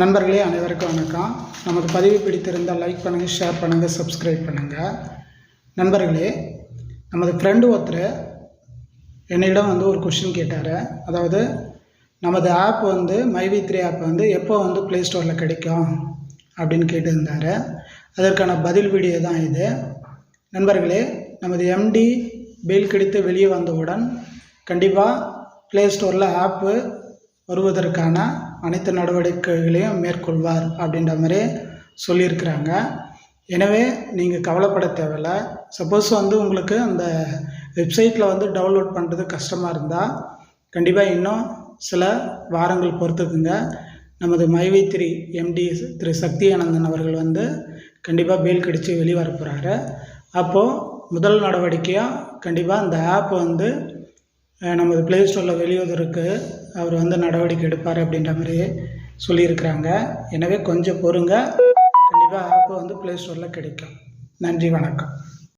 நண்பர்களே அனைவருக்கும் வணக்கம். நமது பதிவு பிடித்திருந்தால் லைக் பண்ணுங்கள், ஷேர் பண்ணுங்கள், சப்ஸ்கிரைப் பண்ணுங்கள். நண்பர்களே, நமது ஃப்ரெண்டு ஒருத்தர் என்னிடம் ஒரு கொஷின் கேட்டார். அதாவது நமது ஆப் மைவி3 ஆப் எப்போ ப்ளே ஸ்டோரில் கிடைக்கும் அப்படின்னு கேட்டிருந்தார். அதற்கான பதில் வீடியோ தான் இது. நண்பர்களே, நமது எம்டி பெயில் கிடைத்து வெளியே வந்தவுடன் கண்டிப்பாக ப்ளே ஸ்டோரில் ஆப்பு வருவதற்கான அனைத்து நடவடிக்கைகளையும் மேற்கொள்வார் அப்படின்ற மாதிரி சொல்லியிருக்கிறாங்க. எனவே நீங்கள் கவலைப்பட தேவையில்லை. சப்போஸ் உங்களுக்கு அந்த வெப்சைட்டில் டவுன்லோட் பண்ணுறது கஷ்டமாக இருந்தால் கண்டிப்பாக இன்னும் சில வாரங்கள் பொறுத்துக்குங்க. நமது மைவி3 எம்டி திரு சக்தி ஆனந்தன் அவர்கள் கண்டிப்பாக பெயில் கிடைச்சி வெளியே வர போகிறாரு. அப்போது முதல் நடவடிக்கையாக கண்டிப்பாக அந்த ஆப் நமது ப்ளே ஸ்டோரில் வெளியுவதற்கு அவர் நடவடிக்கை எடுப்பார் அப்படின்ற மாதிரி சொல்லியிருக்கிறாங்க. எனவே கொஞ்சம் பொறுங்க, கண்டிப்பாக ஆப்பு ப்ளே ஸ்டோரில் கிடைக்கும். நன்றி, வணக்கம்.